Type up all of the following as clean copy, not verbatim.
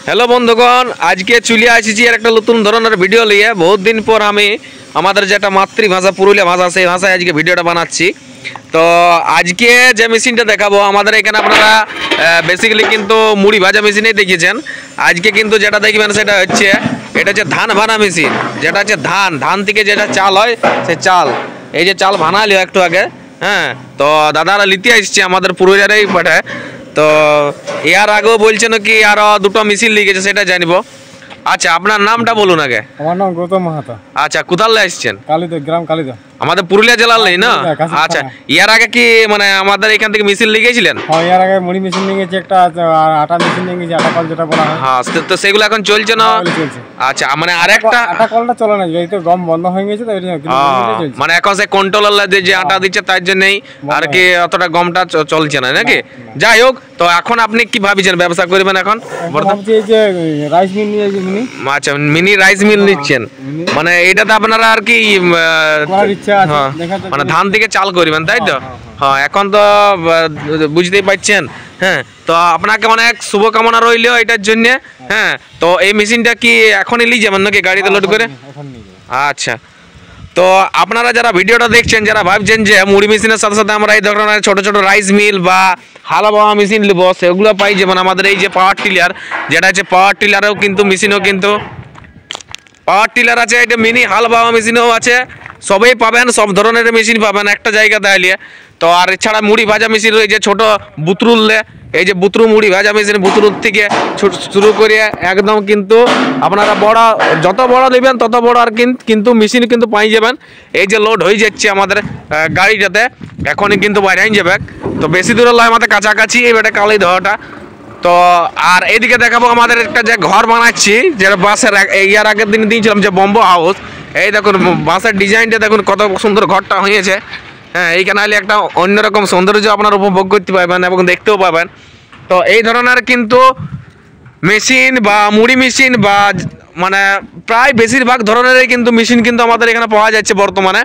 Hello বন্ধুগণ, আজকে চলে আসছি আর একটা নতুন ধরনের ভিডিও নিয়ে। বহুত দিন পর আমি আমাদের যেটা মাতৃভাষা পুরুলিয়া ভাষা, সেই ভাষায় আজকে ভিডিওটা বানাচ্ছি। তো আজকে যে মেশিনটা দেখাবো আমাদের এখানে, আপনারা বেসিক্যালি কিন্তু মুড়ি ভাজা মেশিনেই দেখেছেন। আজকে কিন্তু যেটা দেখবেন সেটা হচ্ছে, এটা হচ্ছে ধান ভানা মেশিন। যেটা হচ্ছে ধান থেকে যেটা চাল হয়, সে চাল, এই যে চাল ভানালিও একটু আগে, হ্যাঁ। তো দাদারা লিতে আসছে আমাদের পুরুলিয়ারই পাঠায়। তো এর আগেও বলছেন কি আরো দুটো মিছিল লিখেছে, সেটা জানবো। আচ্ছা, আপনার নামটা বলুন আগে। আমার নাম গৌতম মাহাতো। আচ্ছা, কোথায় আসছেন? কালিদা, গ্রাম কালিদা, আমাদের পুরুলিয়া জেলার নেই না? আচ্ছা, এর আগে কি মানে আমাদের এখান থেকে মিছিল লিখেছিলেন? হ্যাঁ, এর আগে মুড়ি মেশিন নিয়ে গেছে একটা, আর আটা মেশিন নিয়ে গেছে, আটা কল যেটা বলা হয়। হ্যাঁ, তো সেগুলো এখন চলছে না? চলছে। আচ্ছা, মানে আরেকটা আটা কলটা চলে না, এই তো গম বন্ধ হয়ে গেছে, তো এটা চলছে। মানে এখন সে কন্ট্রোলার যে আটা দিচ্ছে তার জন্যই আর কি অতটা গমটা চলছে না নাকি? যাই হোক, তো এখন আপনি কি ভাবছেন ব্যবসা করবেন এখন? ভাবছি এই যে রাইস মিল নিয়ে মিনি। আচ্ছা, মিনি রাইস মিল নিচ্ছেন, মানে এটাতে আপনারা আর কি করার ইচ্ছা আছে, মানে ধান থেকে চাল করবেন, তাই তো? হ্যাঁ, এখন তো বুঝতেই পারছেন। হ্যাঁ, তো আপনাকে অনেক শুভকামনা রইল এটার জন্য। হ্যাঁ, তো এই মেশিনটা কি এখনই নিয়ে যাবেন নাকি গাড়িতে লোড করে? আচ্ছা, তো আপনারা যারা ভিডিওটা দেখছেন, যারা ভাবছেন যে মুড়ি মেশিনের সাথে সাথে আমরা এই ধরনের ছোট ছোট রাইস মিল বা হালা বাওয়া মেশিন নেব, সেগুলো পাই যেমন আমাদের এই যে পাওয়ার টিলার, যেটা হচ্ছে পাওয়ার টিলারও কিন্তু মেশিনও কিন্তু পাওয়ার টিলার আছে, এটা মিনি হাল বাওয়া মেশিনও আছে। সবই পাবেন, সব ধরনের মেশিন পাবেন একটা জায়গাতে আইলে। তো আর এছাড়া মুড়ি ভাজা মেশিন রয়েছে ছোট বুতরুললে, এই যে বুতরু মুড়ি ভাজা মেশিন, বুতরুল থেকে শুরু করে একদম কিন্তু আপনারা বড়, যত বড় নেবেন তত বড় আর কিন্তু মেশিন কিন্তু পাই যাবেন। এই যে লোড হয়ে যাচ্ছে আমাদের গাড়িটাতে, এখনই কিন্তু বাইরে যাবে। তো বেশি দূরে নয়, আমাদের কাছাকাছি এবারে কালি ধোয়াটা। তো আর এইদিকে দেখাবো আমাদের একটা যে ঘর বানাচ্ছি, যেটা বাঁশের, ইয়ার আগের দিন দিয়েছিলাম যে বম্বো হাউস। এই দেখুন বাঁশের ডিজাইনটা দেখুন কত সুন্দর ঘরটা হয়েছে। হ্যাঁ, এইখানে আইলে একটা অন্যরকম সৌন্দর্য আপনার উপভোগ করতে পারবেন এবং দেখতেও পাবেন। তো এই ধরনের কিন্তু মেশিন বা মুড়ি মেশিন বা মানে প্রায় বেশিরভাগ ধরনেরই কিন্তু মেশিন কিন্তু আমাদের এখানে পাওয়া যাচ্ছে বর্তমানে।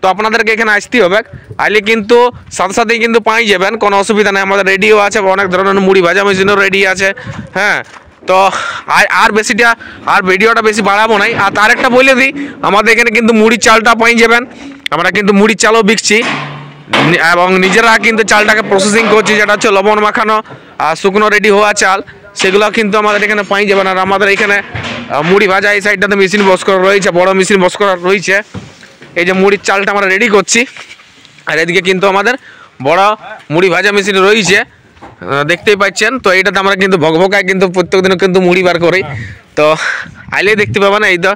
তো আপনাদেরকে এখানে আসতে হবে, আইলে কিন্তু সাথে সাথেই কিন্তু পাই যাবেন, কোনো অসুবিধা নেই। আমাদের রেডিও আছে, অনেক ধরনের মুড়ি ভাজা মেশিনও রেডি আছে। হ্যাঁ, তো আর ভিডিওটা বেশি বাড়াবো নাই। আর তার একটা বলে দিই, আমাদের এখানে কিন্তু মুড়ির চালটা পাই যাবেন। আমরা কিন্তু মুড়ির চালও বিকছি এবং নিজেরা কিন্তু চালটাকে প্রসেসিং করছি, যেটা হচ্ছে লবণ মাখানো আর শুকনো রেডি হওয়া চাল, সেগুলো কিন্তু আমাদের এখানে পাই যাবেন। আর আমাদের এখানে মুড়ি ভাজা এই সাইডটাতে মেশিন বস করা রয়েছে, বড় মেশিন বস করা রয়েছে। এই যে মুড়ির চালটা আমরা রেডি করছি, আর এদিকে কিন্তু আমাদের বড় মুড়ি ভাজা মেশিন রয়েছে, দেখতেই পাচ্ছেন। তো এইটাতে আমরা কিন্তু ভগভগায় কিন্তু প্রত্যেকদিন কিন্তু মুড়ি বার করি। তো আইলেই দেখতে পাবেন, এই তো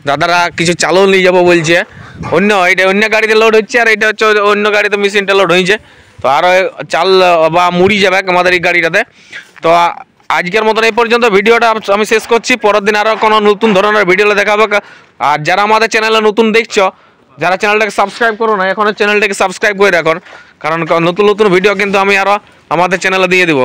দাদারা কিছু চালও নিয়ে যাবো বলছে। এটা অন্য গাড়িতে লোড হচ্ছে, আর এটা হচ্ছে অন্য গাড়িতে মেশিনটা লোড হয়েছে। তো আরও চাল বা মুড়ি যাবে আমাদের এই গাড়িটাতে। তো আজকের মতন এই পর্যন্ত ভিডিওটা আমি শেষ করছি। পরের দিন আরও কোনো নতুন ধরনের ভিডিও দেখাবো। আর যারা আমাদের চ্যানেলে নতুন দেখছো, যারা চ্যানেলটাকে সাবস্ক্রাইব করো না এখনো, চ্যানেলটাকে সাবস্ক্রাইব করে রাখুন, কারণ নতুন নতুন ভিডিও কিন্তু আমি আরও আমাদের চ্যানেলে দিয়ে দেবো।